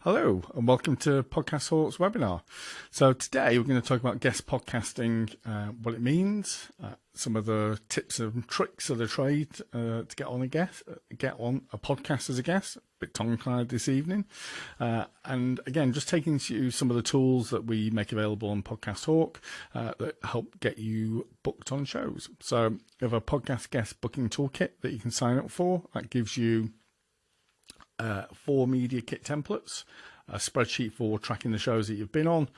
Hello and welcome to Podcast Hawk's webinar. So today we're going to talk about guest podcasting, what it means, some of the tips and tricks of the trade to get on a podcast as a guest. A bit tongue-tied this evening, and again, just taking you some of the tools that we make available on Podcast Hawk that help get you booked on shows. So we have a podcast guest booking toolkit that you can sign up for. That gives you 4 media kit templates, a spreadsheet for tracking the shows that you've been on,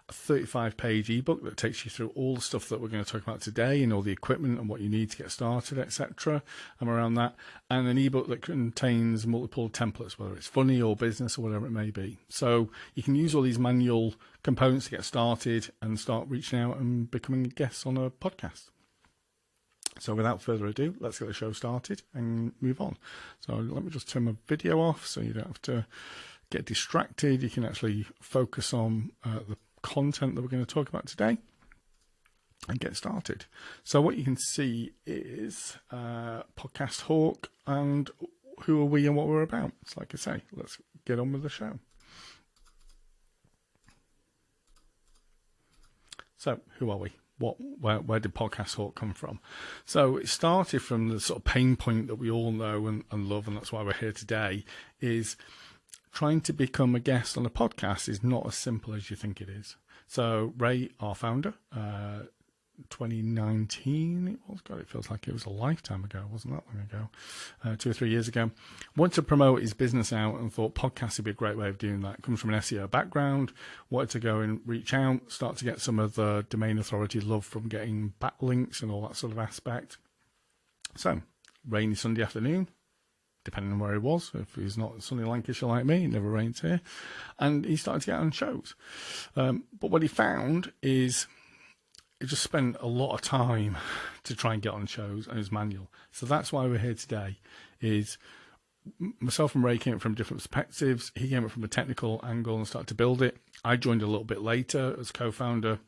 a 35-page ebook that takes you through all the stuff that we're going to talk about today and all the equipment and what you need to get started, etc. and around that, and an ebook that contains multiple templates, whether it's funny or business or whatever it may be. So you can use all these manual components to get started and start reaching out and becoming a guest on a podcast. So without further ado, let's get the show started and move on. So let me just turn my video off so you don't have to get distracted. You can actually focus on the content that we're going to talk about today and get started. So what you can see is Podcast Hawk and who are we and what we're about. So like I say, let's get on with the show. So who are we? Where did Podcast Hawk come from? So it started from the sort of pain point that we all know and love, and that's why we're here today, is trying to become a guest on a podcast is not as simple as you think it is. So Ray, our founder, 2019 it was, God, it feels like it was a lifetime ago, wasn't that long ago, 2 or 3 years ago, wanted to promote his business out and thought podcast would be a great way of doing that. Comes from an SEO background, wanted to go and reach out, start to get some of the domain authority love from getting backlinks and all that sort of aspect. So rainy Sunday afternoon, depending on where he was. If he's not sunny Lancashire like me, it never rains here, and he started to get on shows, but what he found is it just spent a lot of time to try and get on shows, and it was manual. So that's why we're here today. Is myself and Ray came from different perspectives. He came up from a technical angle and started to build it. I joined a little bit later as co-founder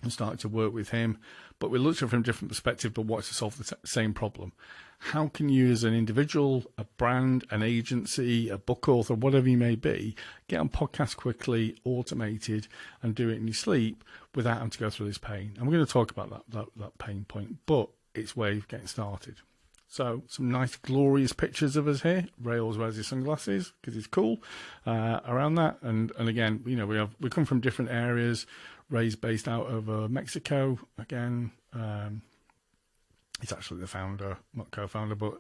and started to work with him. But we looked at it from a different perspective, but wanted to solve the same problem. How can you, as an individual, a brand, an agency, a book author, whatever you may be, get on podcasts quickly, automated, and do it in your sleep without having to go through this pain? And we're going to talk about that pain point, but it's way of getting started. So some nice glorious pictures of us here. Ray always wears his sunglasses because he's cool around that. And again, you know, we come from different areas. Ray's based out of Mexico again. He's actually the founder, not co-founder, but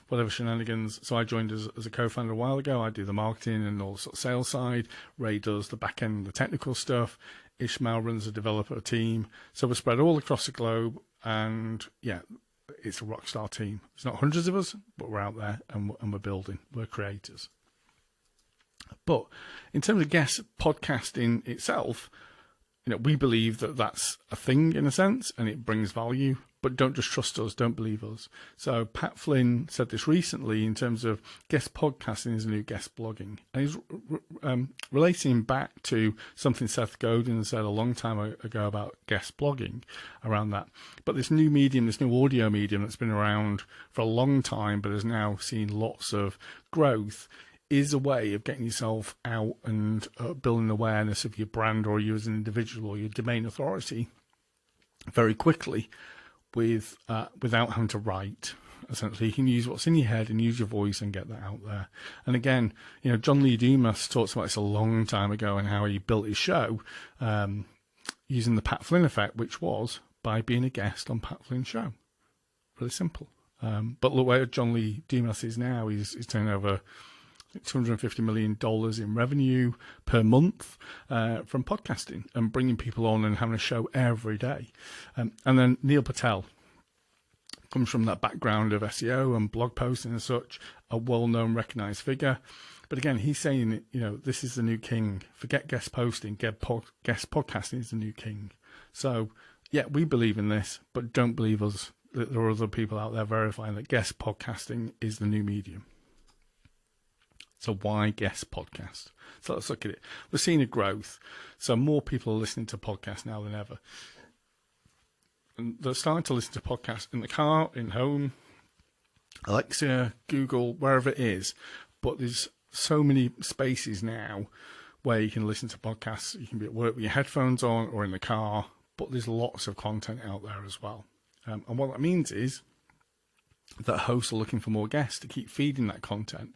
whatever shenanigans. So I joined as a co-founder a while ago. I do the marketing and all the sort of sales side. Ray does the back end, the technical stuff. Ishmael runs the developer team. So we're spread all across the globe, and yeah, it's a rock star team. There's not hundreds of us, but we're out there and we're building. We're creators. But in terms of guest podcasting itself, you know, we believe that that's a thing in a sense, and it brings value. But don't just trust us, don't believe us. So Pat Flynn said this recently in terms of guest podcasting is the new guest blogging. And he's relating back to something Seth Godin said a long time ago about guest blogging around that. But this new medium, this new audio medium that's been around for a long time but has now seen lots of growth, is a way of getting yourself out and building awareness of your brand or you as an individual or your domain authority very quickly, without having to write. Essentially, you can use what's in your head and use your voice and get that out there. And again, you know, John Lee Dumas talks about this a long time ago and how he built his show using the Pat Flynn effect, which was by being a guest on Pat Flynn's show. Really simple. But look where John Lee Dumas is now. He's turning over $250 million in revenue per month from podcasting and bringing people on and having a show every day. And then Neil Patel comes from that background of SEO and blog posting and such, a well-known, recognized figure. But again, he's saying, you know, this is the new king. Forget guest posting, guest podcasting is the new king. So, yeah, we believe in this, but don't believe us that there are other people out there verifying that guest podcasting is the new medium. So why guest podcast? So let's look at it. We're seeing a growth. So more people are listening to podcasts now than ever. And they're starting to listen to podcasts in the car, in home, Alexa, Google, wherever it is. But there's so many spaces now where you can listen to podcasts. You can be at work with your headphones on or in the car, but there's lots of content out there as well. And what that means is that hosts are looking for more guests to keep feeding that content.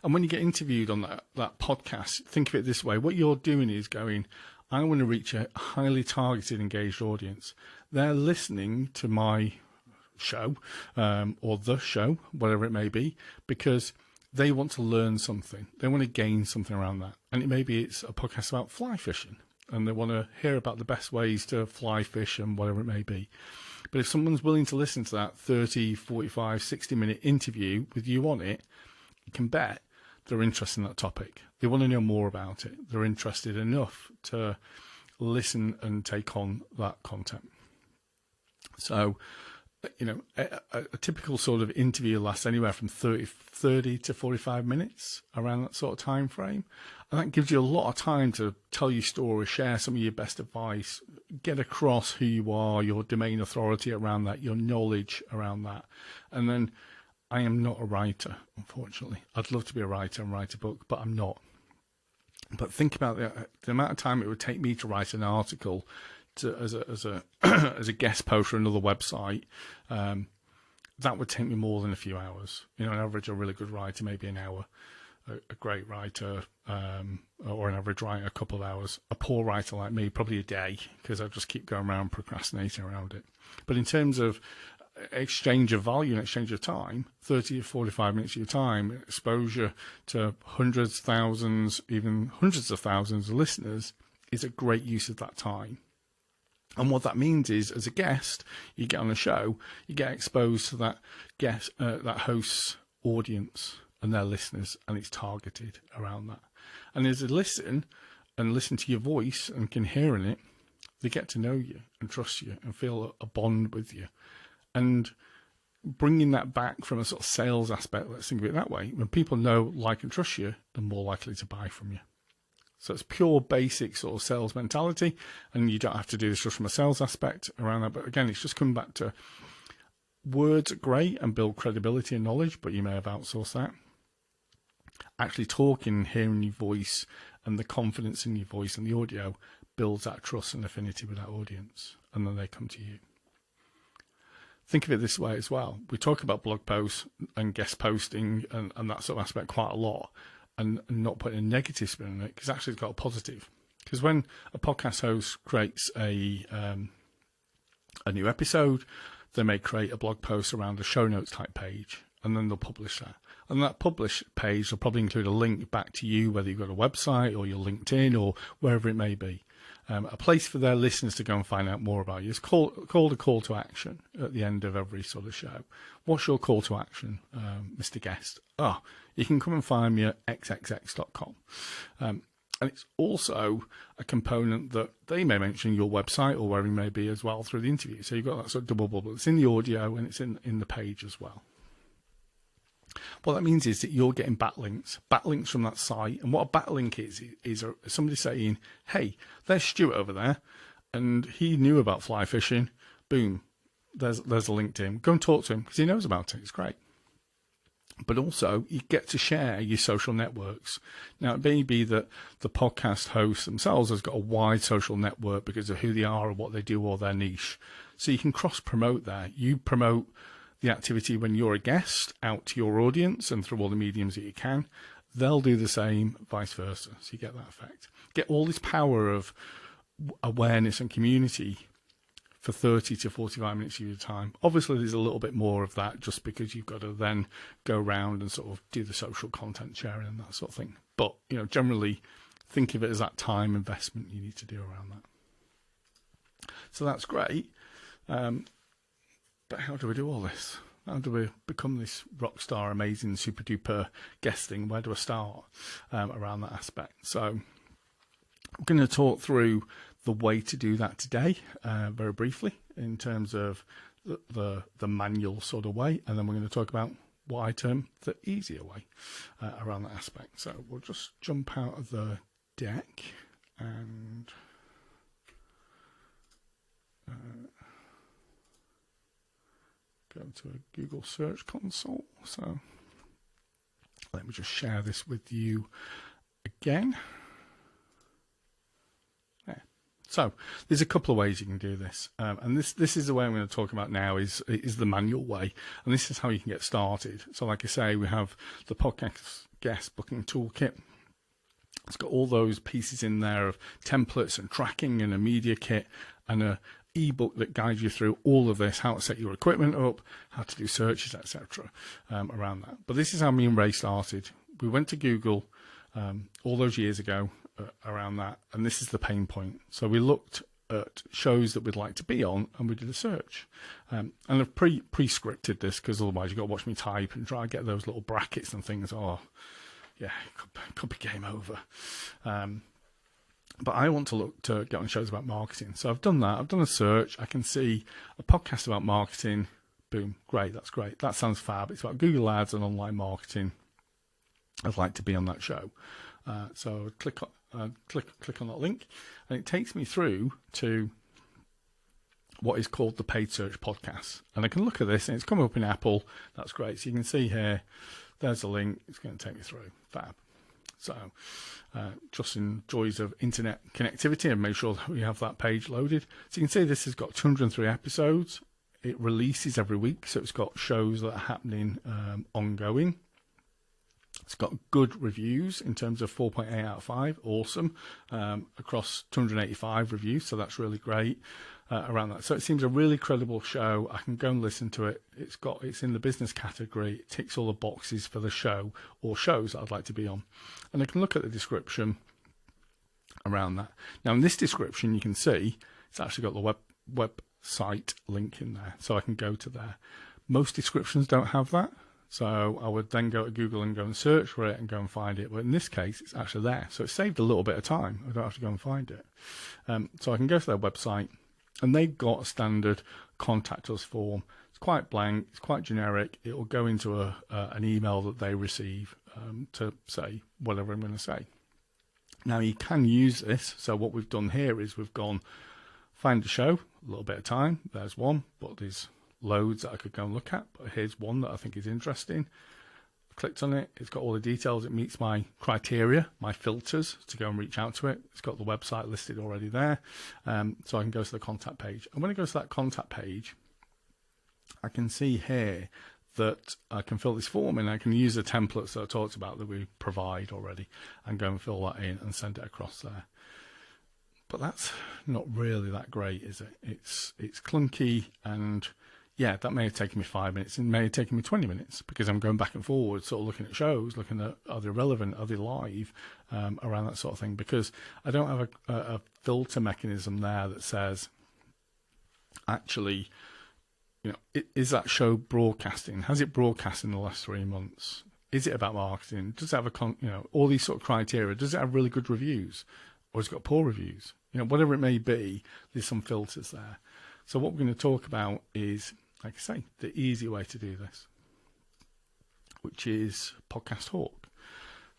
And when you get interviewed on that podcast, think of it this way. What you're doing is going, I want to reach a highly targeted, engaged audience. They're listening to my show or the show, whatever it may be, because they want to learn something. They want to gain something around that. And maybe it's a podcast about fly fishing, and they want to hear about the best ways to fly fish and whatever it may be. But if someone's willing to listen to that 30, 45, 60-minute interview with you on it, you can bet they're interested in that topic. They want to know more about it. They're interested enough to listen and take on that content. So, a typical sort of interview lasts anywhere from 30 to 45 minutes, around that sort of time frame. And that gives you a lot of time to tell your story, share some of your best advice, get across who you are, your domain authority around that, your knowledge around that. And then I am not a writer, unfortunately. I'd love to be a writer and write a book, but I'm not. But think about the amount of time it would take me to write an article as a as a guest post for another website. That would take me more than a few hours. On average, a really good writer, maybe an hour. A great writer, or an average writer, a couple of hours. A poor writer like me, probably a day, because I just keep going around procrastinating around it. But in terms of exchange of value and exchange of time, 30 to 45 minutes of your time, exposure to hundreds, thousands, even hundreds of thousands of listeners is a great use of that time. And what that means is, as a guest, you get on a show, you get exposed to that that host's audience and their listeners, and it's targeted around that. And as they listen to your voice and can hear in it, they get to know you and trust you and feel a bond with you. And bringing that back from a sort of sales aspect, let's think of it that way. When people know, like, and trust you, they're more likely to buy from you. So it's pure basic sort of sales mentality, and you don't have to do this just from a sales aspect around that. But again, it's just coming back to words are great and build credibility and knowledge, but you may have outsourced that. Actually talking, hearing your voice, and the confidence in your voice and the audio builds that trust and affinity with that audience, and then they come to you. Think of it this way as well. We talk about blog posts and guest posting and that sort of aspect quite a lot, and not putting a negative spin on it, because actually it's got a positive. Because when a podcast host creates a new episode, they may create a blog post around a show notes type page, and then they'll publish that. And that publish page will probably include a link back to you, whether you've got a website or your LinkedIn or wherever it may be. A place for their listeners to go and find out more about you. It's called a call to action at the end of every sort of show. What's your call to action, Mr. Guest? You can come and find me at xxx.com. And it's also a component that they may mention your website or wherever you may be as well through the interview. So you've got that sort of double bubble. It's in the audio and it's in the page as well. What that means is that you're getting backlinks from that site. And what a backlink is somebody saying, hey, there's Stuart over there, and he knew about fly fishing. Boom, there's a link to him. Go and talk to him because he knows about it. It's great. But also, you get to share your social networks. Now, it may be that the podcast hosts themselves has got a wide social network because of who they are or what they do or their niche. So you can cross-promote there. You promote the activity when you're a guest out to your audience and through all the mediums that you can. They'll do the same, vice versa. So you get that effect. Get all this power of awareness and community for 30 to 45 minutes of your time. Obviously, there's a little bit more of that just because you've got to then go around and sort of do the social content sharing and that sort of thing. But, generally think of it as that time investment you need to do around that. So that's great. But how do we do all this? How do we become this rock star, amazing, super duper guest thing? Where do I start around that aspect? So I'm going to talk through the way to do that today, very briefly, in terms of the manual sort of way, and then we're going to talk about what I term the easier way around that aspect. So we'll just jump out of the deck and go to a Google search console. So Let me just share this with you again. There. So there's a couple of ways you can do this, and this is the way I'm going to talk about now is the manual way, and this is how you can get started. So like I say, we have the podcast guest booking toolkit. It's got all those pieces in there of templates and tracking and a media kit and a ebook that guides you through all of this, how to set your equipment up, how to do searches, etc. Around that. But this is how me and Ray started. We went to Google all those years ago around that, and this is the pain point. So we looked at shows that we'd like to be on, and we did a search. And I've pre-scripted this because otherwise you've got to watch me type and try and get those little brackets and things. Oh, yeah, it could be game over. But I want to look to get on shows about marketing. So I've done that. I've done a search. I can see a podcast about marketing. Boom. Great. That's great. That sounds fab. It's about Google Ads and online marketing. I'd like to be on that show. So click on that link, and it takes me through to what is called the paid search podcast. And I can look at this, and it's come up in Apple. That's great. So you can see here, there's a link. It's going to take me through. Fab. So just in joys of internet connectivity, and make sure that we have that page loaded. So you can see this has got 203 episodes. It releases every week, so it's got shows that are happening ongoing. It's got good reviews in terms of 4.8 out of 5. Awesome. Across 285 reviews, so that's really great around that. So it seems a really credible show. I can go and listen to it. It's in the business category. It ticks all the boxes for the show or shows that I'd like to be on. And I can look at the description around that. Now in this description, you can see it's actually got the website link in there. So I can go to there. Most descriptions don't have that. So I would then go to Google and go and search for it and go and find it. But in this case, it's actually there. So it saved a little bit of time. I don't have to go and find it. So I can go to their website, and they've got a standard contact us form. It's quite blank. It's quite generic. It will go into an email that they receive to say whatever I'm going to say. Now, you can use this. So what we've done here is we've gone find a show, a little bit of time. There's one, but there's loads that I could go and look at, but here's one that I think is interesting. I've clicked on it. It's got all the details. It meets my criteria, my filters to go and reach out to it. It's got the website listed already there. So I can go to the contact page. And when I go to that contact page, I can see here that I can fill this form in. I can use the templates that I talked about that we provide already and go and fill that in and send it across there. But that's not really that great, is it? It's clunky, and yeah, that may have taken me 5 minutes. It may have taken me 20 minutes because I'm going back and forward, sort of looking at shows, looking at are they relevant, are they live, around that sort of thing. Because I don't have a filter mechanism there that says, actually, is that show broadcasting? Has it broadcast in the last 3 months? Is it about marketing? Does it have all these sort of criteria? Does it have really good reviews, or has it got poor reviews? Whatever it may be, there's some filters there. So what we're going to talk about is, like I say, the easy way to do this, which is Podcast Hawk.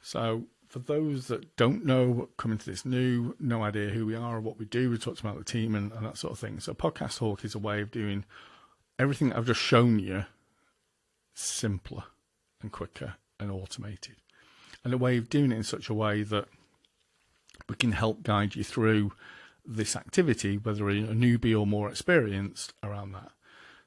So for those that don't know, coming to this new, no idea who we are or what we do, we talked about the team and that sort of thing. So Podcast Hawk is a way of doing everything that I've just shown you simpler and quicker and automated, and a way of doing it in such a way that we can help guide you through this activity, whether you're a newbie or more experienced around that.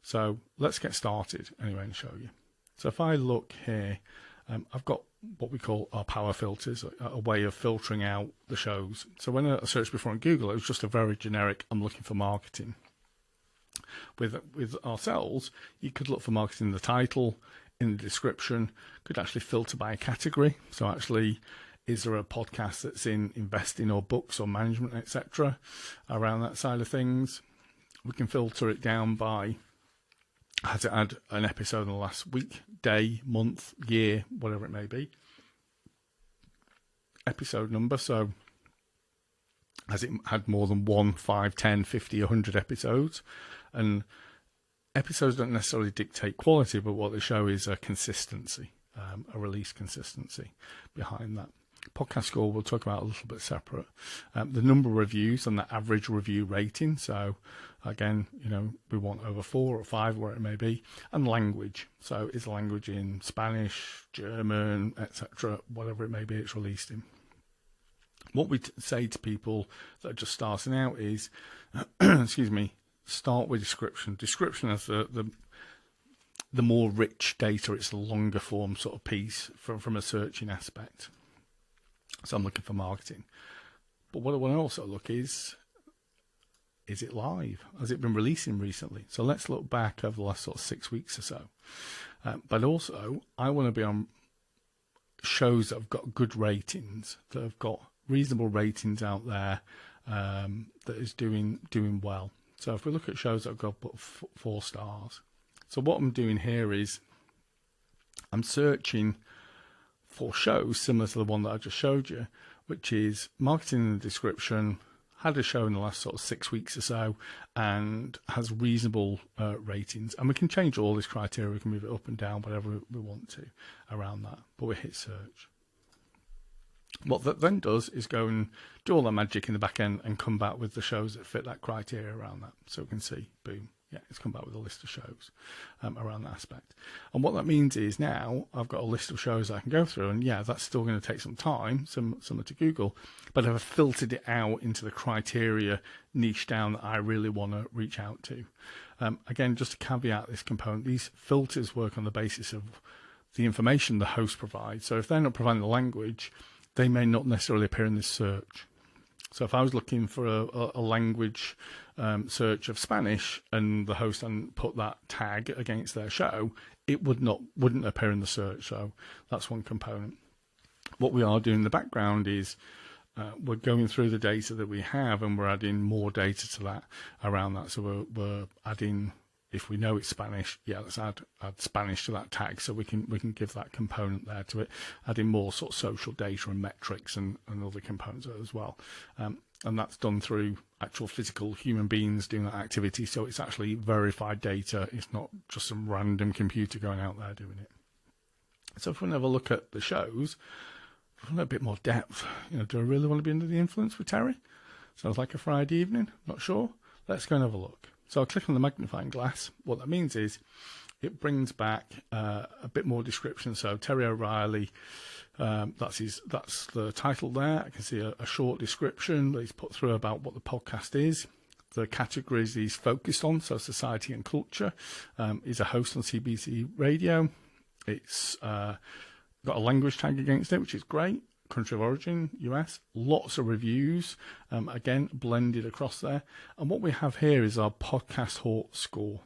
So let's get started anyway and show you. So if I look here, I've got what we call our power filters, a way of filtering out the shows. So when I searched before on Google, it was just a very generic, I'm looking for marketing. With ourselves, you could look for marketing in the title, in the description, could actually filter by a category. So actually, is there a podcast that's in investing or books or management, etc., around that side of things? We can filter it down by, has it had an episode in the last week, day, month, year, whatever it may be. Episode number, so has it had more than 1, 5, 10, 50, 100 episodes? And episodes don't necessarily dictate quality, but what they show is a consistency, a release consistency behind that. Podcast score we'll talk about a little bit separate. The number of reviews and the average review rating. So again, we want over 4 or 5, where it may be, and language. So is the language in Spanish, German, etc., whatever it may be it's released in. What we say to people that are just starting out is, excuse me, start with description. Description is the more rich data. It's the longer form sort of piece from a searching aspect. So I'm looking for marketing. But what I want to also look is it live? Has it been releasing recently? So let's look back over the last sort of 6 weeks or so. But also, I want to be on shows that have got good ratings, that have got reasonable ratings out there, that is doing well. So if we look at shows that have got 4 stars. So what I'm doing here is I'm searching for shows similar to the one that I just showed you, which is marketing in the description, had a show in the last sort of 6 weeks or so, and has reasonable ratings. And we can change all this criteria. We can move it up and down, whatever we want to around that. But we hit search. What that then does is go and do all the magic in the back end and come back with the shows that fit that criteria around that. So we can see, boom, yeah, it's come back with a list of shows around that aspect. And what that means is now I've got a list of shows I can go through, and yeah, that's still going to take some time, similar to Google, but I've filtered it out into the criteria niche down that I really want to reach out to. Again, just to caveat this component, these filters work on the basis of the information the host provides. So if they're not providing the language, they may not necessarily appear in this search. So if I was looking for a language search of Spanish and the host hadn't put that tag against their show, it wouldn't appear in the search. So that's one component. What we are doing in the background is we're going through the data that we have, and we're adding more data to that around that. So we're adding, if we know it's Spanish, yeah, let's add Spanish to that tag, so we can give that component there to it, adding more sort of social data and metrics and other components as well. And that's done through actual physical human beings doing that activity, so it's actually verified data. It's not just some random computer going out there doing it. So if we have a look at the shows, if we want a bit more depth, do I really want to be under the influence with Terry? Sounds like a Friday evening, not sure. Let's go and have a look. So I'll click on the magnifying glass. What that means is it brings back a bit more description. So Terry O'Reilly, that's the title there. I can see a short description that he's put through about what the podcast is, the categories he's focused on, so society and culture. He's a host on CBC Radio. It's got a language tag against it, which is great. Country of origin, US, lots of reviews, again, blended across there. And what we have here is our podcast Hawk score.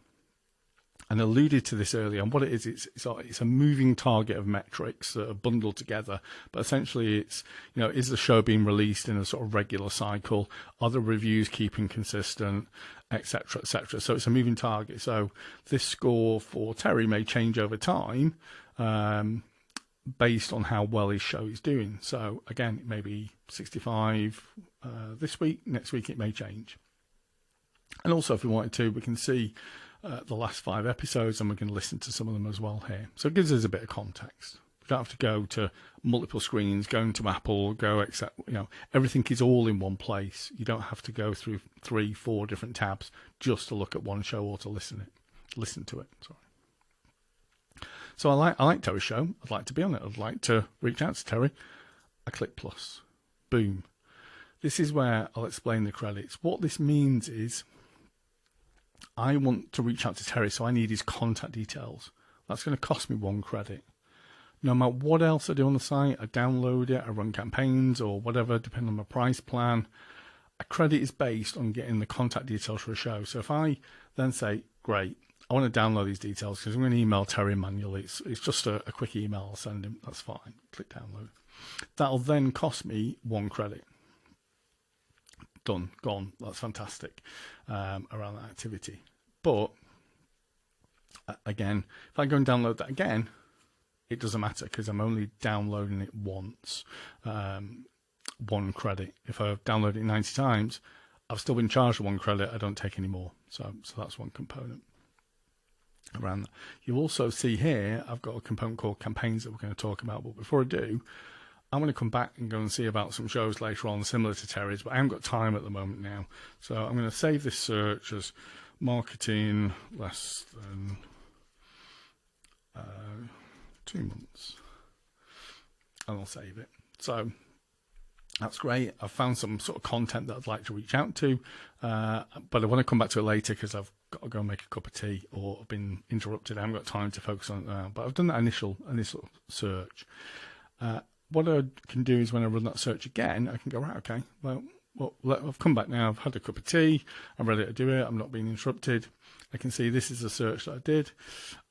And I alluded to this earlier, and what it is, it's a moving target of metrics that are bundled together. But essentially it's, is the show being released in a sort of regular cycle? Are the reviews keeping consistent, etc., etc.? So it's a moving target. So this score for Terry may change over time, based on how well his show is doing. So again, it may be 65 this week, next week it may change. And also if we wanted to, we can see the last 5 episodes, and we can listen to some of them as well here. So it gives us a bit of context. We don't have to go to multiple screens, go into Apple, everything is all in one place. You don't have to go through 3-4 different tabs just to look at one show or to listen to it. Sorry. So I like Terry's show. I'd like to be on it. I'd like to reach out to Terry. I click plus. Boom. This is where I'll explain the credits. What this means is I want to reach out to Terry, so I need his contact details. That's going to cost me 1 credit. No matter what else I do on the site, I download it, I run campaigns or whatever, depending on my price plan, a credit is based on getting the contact details for a show. So if I then say, great, I want to download these details because I'm going to email Terry manually. It's just a quick email I'll send him. That's fine. Click download. That'll then cost me 1 credit. Done. Gone. That's fantastic around that activity. But again, if I go and download that again, it doesn't matter because I'm only downloading it once. 1 credit. If I've downloaded it 90 times, I've still been charged 1 credit. I don't take any more. So that's one component around that. You'll also see here, I've got a component called campaigns that we're going to talk about. But before I do, I'm going to come back and go and see about some shows later on similar to Terry's, but I haven't got time at the moment now. So I'm going to save this search as marketing less than 2 months, and I'll save it. So that's great. I've found some sort of content that I'd like to reach out to, but I want to come back to it later because I've got to go and make a cup of tea, or I've been interrupted. I haven't got time to focus on it now, but I've done that initial search. What I can do is when I run that search again, I can go, right, okay, well, I've come back now, I've had a cup of tea, I'm ready to do it, I'm not being interrupted. I can see this is a search that I did,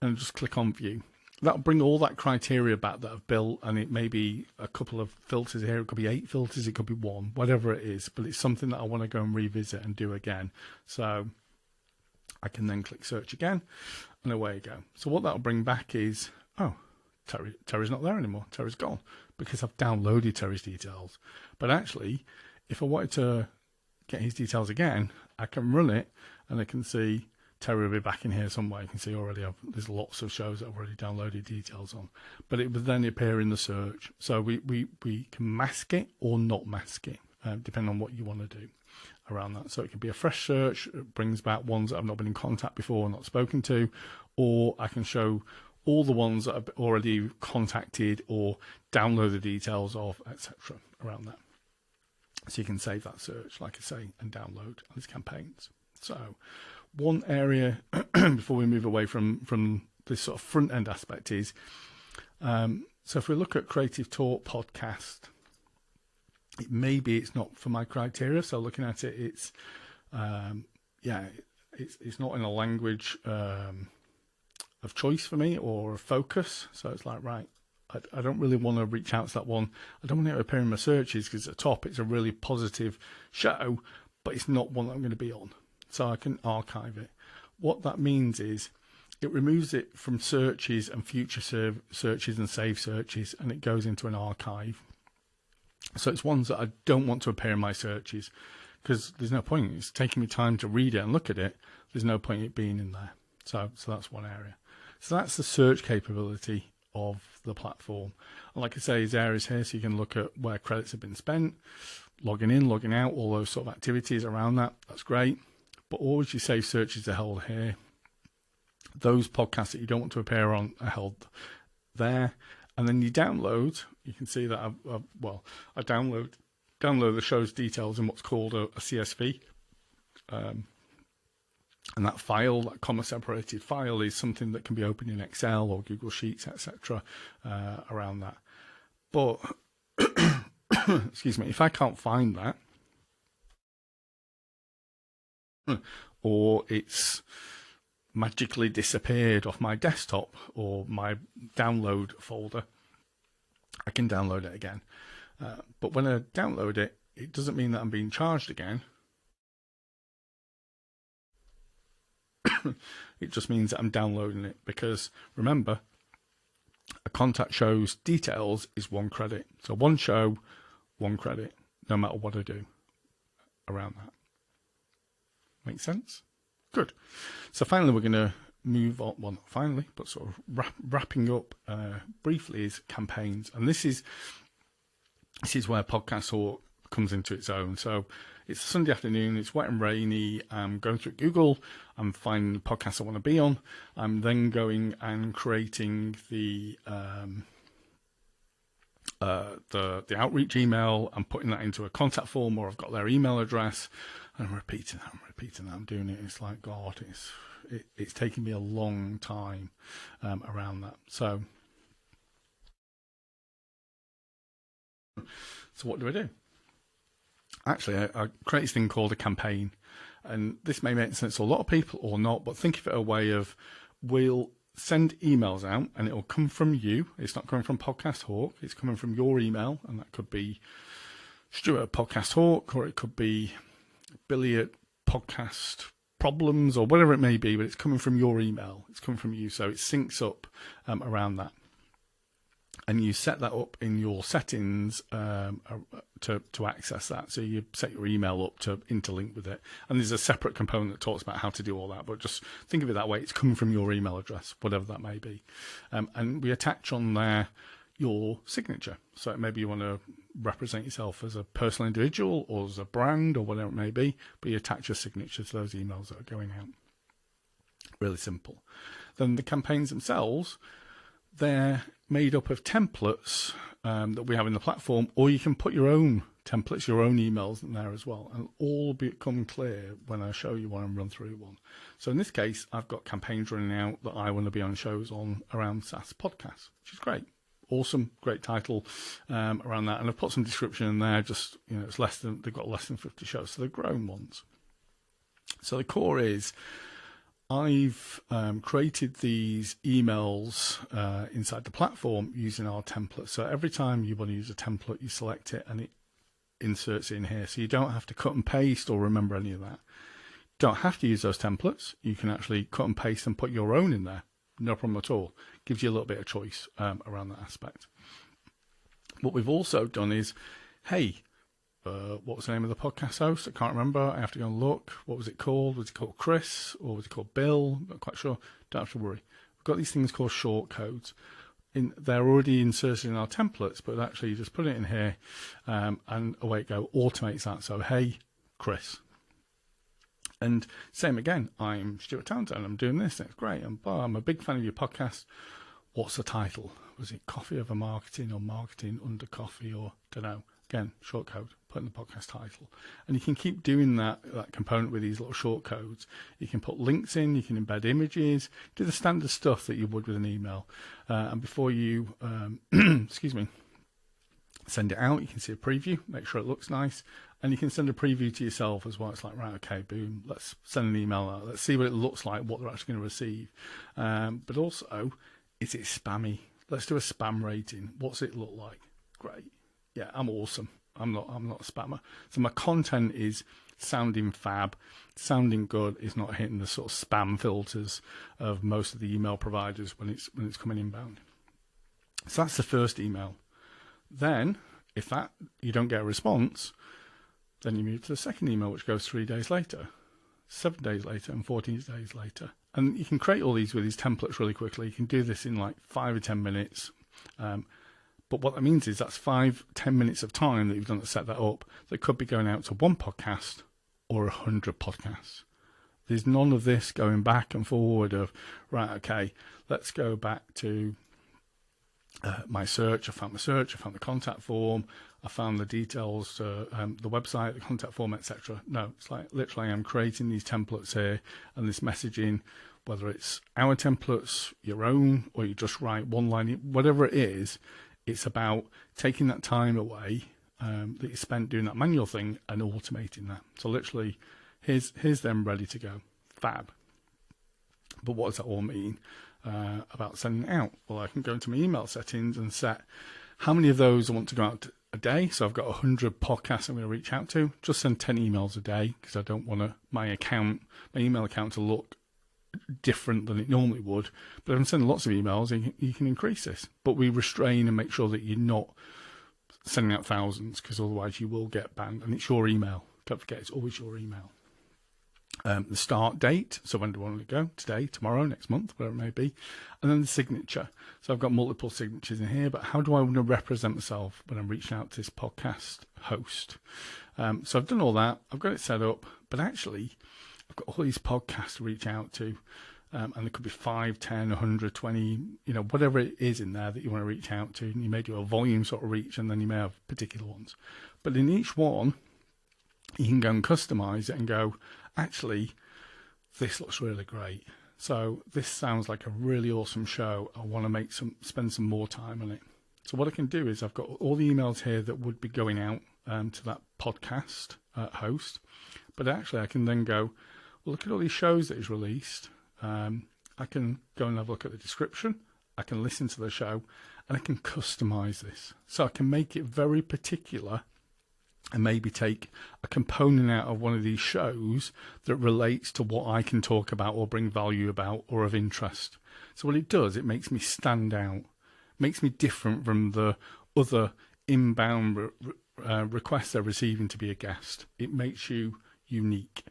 and just click on view. That'll bring all that criteria back that I've built, and it may be a couple of filters here, it could be 8 filters, it could be 1, whatever it is, but it's something that I want to go and revisit and do again. So I can then click search again, and away you go. So what that'll bring back is, oh, Terry's not there anymore, Terry's gone, because I've downloaded Terry's details. But actually, if I wanted to get his details again, I can run it and I can see Terry will be back in here somewhere. You can see already there's lots of shows that I've already downloaded details on, but it would then appear in the search. So we can mask it or not mask it, depending on what you want to do around that. So it could be a fresh search, it brings back ones that I've not been in contact before or not spoken to, or I can show all the ones that I've already contacted or download the details of, etc. around that. So you can save that search, like I say, and download these campaigns. So one area before we move away from this sort of front end aspect is, so if we look at Creative Talk podcast, maybe it's not for my criteria. So looking at it, it's it's not in a language of choice for me or a focus. So it's like, right, I don't really want to reach out to that one. I don't want it to appear in my searches because at the top it's a really positive show, but it's not one that I'm going to be on. So I can archive it. What that means is it removes it from searches and future searches and save searches, and it goes into an archive. So it's ones that I don't want to appear in my searches because there's no point. It's taking me time to read it and look at it. There's no point in it being in there. So that's one area. So that's the search capability of the platform. And like I say, there's areas here so you can look at where credits have been spent, logging in, logging out, all those sort of activities around that. That's great. But always your save searches are held here. Those podcasts that you don't want to appear on are held there. And then you download, you can see that I download the show's details in what's called a CSV. And that file, that comma-separated file, is something that can be opened in Excel or Google Sheets, etc. Around that. But, excuse me, if I can't find that, or it's magically disappeared off my desktop or my download folder, I can download it again. But when I download it, it doesn't mean that I'm being charged again. It just means that I'm downloading it because, remember, a contact show's details is 1 credit. So one show, 1 credit, no matter what I do around that. Make sense? Good. So finally, we're going to move on. Well, not finally, but sort of wrapping up briefly is campaigns. And this is where Podcast Hawk comes into its own. So it's Sunday afternoon, it's wet and rainy, I'm going through Google, I'm finding the podcast I want to be on, I'm then going and creating the outreach email, I'm putting that into a contact form, or I've got their email address, and I'm repeating that, I'm doing it. It's like, God, it's taking me a long time around that. So what do I do? Actually, I create this thing called a campaign, and this may make sense to a lot of people or not, but think of it a way of, we'll send emails out and it'll come from you. It's not coming from Podcast Hawk, it's coming from your email, and that could be Stuart at Podcast Hawk, or it could be Billy at Podcast Problems, or whatever it may be, but it's coming from your email, it's coming from you, so it syncs up around that. And you set that up in your settings to access that. So you set your email up to interlink with it. And there's a separate component that talks about how to do all that. But just think of it that way. It's coming from your email address, whatever that may be. And we attach on there your signature. So maybe you want to represent yourself as a personal individual or as a brand or whatever it may be, but you attach your signature to those emails that are going out. Really simple. Then the campaigns themselves, they're made up of templates that we have in the platform, or you can put your own templates, your own emails in there as well, and all become clear when I show you one and run through one. So in this case, I've got campaigns running out that I want to be on shows on around SaaS podcasts, which is great. Awesome, great title around that, and I've put some description in there. Just it's they've got less than 50 shows, so they're grown ones. So the core is I've created these emails inside the platform using our template. So every time you want to use a template, you select it and it inserts it in here. So you don't have to cut and paste or remember any of that. Don't have to use those templates. You can actually cut and paste and put your own in there. No problem at all. Gives you a little bit of choice around that aspect. What we've also done is, hey, what was the name of the podcast host? I can't remember. I have to go and look. What was it called? Was it called Chris or was it called Bill? Not quite sure. Don't have to worry. We've got these things called short codes. They're already inserted in our templates, but actually you just put it in here and away it go. Automates that. So, hey, Chris. And same again, I'm Stuart Townsend, I'm doing this, that's great. I'm a big fan of your podcast. What's the title? Was it Coffee Over Marketing or Marketing Under Coffee or don't know? Again, short code, put in the podcast title. And you can keep doing that component with these little short codes. You can put links in, you can embed images, do the standard stuff that you would with an email. And before you, excuse me, send it out, you can see a preview, make sure it looks nice. And you can send a preview to yourself as well. It's like, right, okay, boom, let's send an email out. Let's see what it looks like, what they're actually going to receive. But also, is it spammy? Let's do a spam rating. What's it look like? Great. Yeah, I'm awesome. I'm not a spammer. So my content is sounding fab, sounding good. It's not hitting the sort of spam filters of most of the email providers when it's coming inbound. So that's the first email. Then, if you don't get a response, then you move to the second email, which goes 3 days later, 7 days later, and 14 days later. And you can create all these with these templates really quickly. You can do this in like 5 or 10 minutes. But what that means is that's 5-10 minutes of time that you've done to set that up that could be going out to one podcast or 100 podcasts. There's none of this going back and forward of, right, okay, let's go back to my search. I found my search, I found the contact form, I found the details, the website, the contact form, etc. No, it's like literally I'm creating these templates here and this messaging, whether it's our templates, your own, or you just write one line, whatever it is, it's about taking that time away that you spent doing that manual thing and automating that. So literally, here's them ready to go. Fab. But what does that all mean about sending it out? Well, I can go into my email settings and set how many of those I want to go out a day. So I've got 100 podcasts I'm going to reach out to. Just send 10 emails a day because I don't want my email account to look different than it normally would. But if I'm sending lots of emails, you can increase this. But we restrain and make sure that you're not sending out thousands because otherwise you will get banned. And it's your email. Don't forget, it's always your email. The start date, so when do I want to go? Today, tomorrow, next month, whatever it may be. And then the signature. So I've got multiple signatures in here, but how do I want to represent myself when I'm reaching out to this podcast host? So I've done all that. I've got it set up, but actually I've got all these podcasts to reach out to. And there could be 5, 10, 100, 20, whatever it is in there that you want to reach out to. And you may do a volume sort of reach, and then you may have particular ones. But in each one, you can go and customize it and go, actually, this looks really great. So this sounds like a really awesome show. I want to spend some more time on it. So what I can do is I've got all the emails here that would be going out to that podcast host. But actually, I can then go, well, look at all these shows that he's released. I can go and have a look at the description. I can listen to the show, and I can customize this. So I can make it very particular and maybe take a component out of one of these shows that relates to what I can talk about or bring value about or of interest. So what it does, it makes me stand out, makes me different from the other inbound requests they're receiving to be a guest. It makes you unique.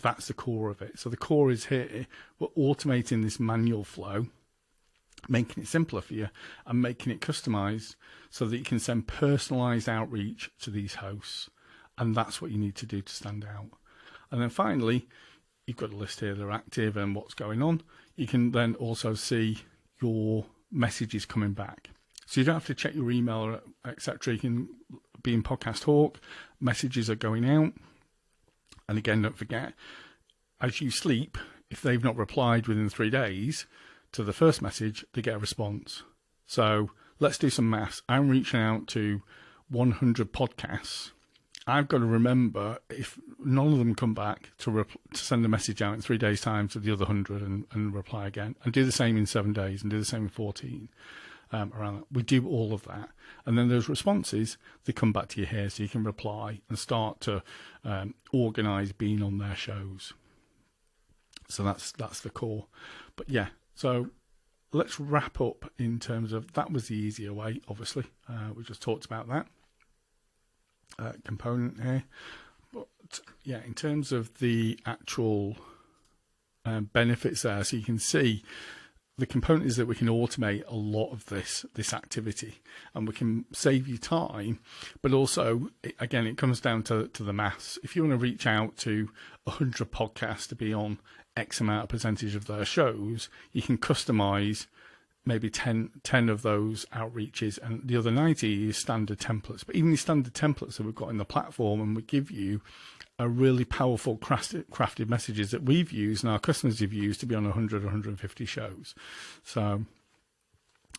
That's the core of it. So the core is here. We're automating this manual flow making it simpler for you and making it customized so that you can send personalized outreach to these hosts. And that's what you need to do to stand out. And then finally, you've got a list here that are active and what's going on. You can then also see your messages coming back. So you don't have to check your email, etc. You can be in Podcast Hawk, messages are going out. And again, don't forget, as you sleep, if they've not replied within 3 days to the first message, they get a response. So let's do some maths. I'm reaching out to 100 podcasts. I've got to remember, if none of them come back, to send a message out in 3 days' time to the other 100 and reply again, and do the same in 7 days and do the same in 14. Around that. We do all of that. And then those responses, they come back to you here so you can reply and start to organise being on their shows. So that's the core. But yeah, so let's wrap up in terms of, that was the easier way, obviously. We just talked about that component here. But yeah, in terms of the actual benefits there, so you can see the component is that we can automate a lot of this activity, and we can save you time, but also, again, it comes down to the maths. If you want to reach out to 100 podcasts to be on X amount of percentage of their shows, you can customize maybe 10 of those outreaches, and the other 90 is standard templates. But even the standard templates that we've got in the platform, and we give you a really powerful crafted messages that we've used and our customers have used to be on 100 or 150 shows. So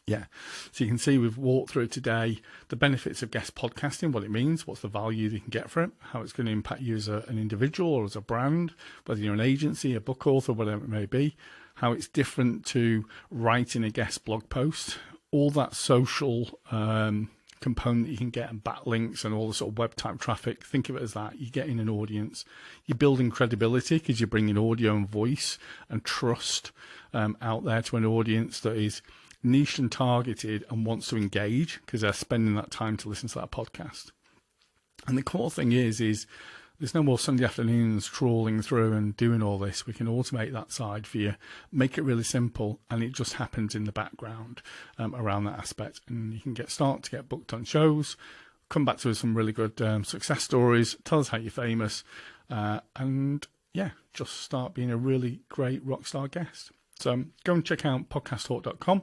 yeah, so you can see we've walked through today the benefits of guest podcasting, what it means, what's the value you can get for it, how it's going to impact you as an individual or as a brand, whether you're an agency, a book author, whatever it may be, how it's different to writing a guest blog post, all that social component you can get, and backlinks and all the sort of web type traffic. Think of it as that. You're getting an audience, you're building credibility because you're bringing audio and voice and trust out there to an audience that is niche and targeted and wants to engage because they're spending that time to listen to that podcast. And the core thing is there's no more Sunday afternoons trawling through and doing all this. We can automate that side for you, make it really simple, and it just happens in the background around that aspect. And you can start to get booked on shows, come back to us some really good success stories, tell us how you're famous, and yeah, just start being a really great rockstar guest. So go and check out podcasthawk.com.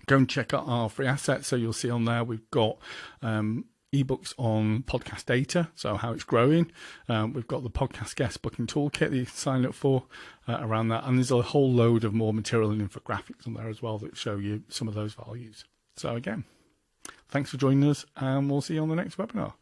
Go and check out our free assets. So you'll see on there we've got ebooks on podcast data, so how it's growing. We've got the podcast guest booking toolkit that you can sign up for around that. And there's a whole load of more material and infographics on there as well that show you some of those values. So again, thanks for joining us, and we'll see you on the next webinar.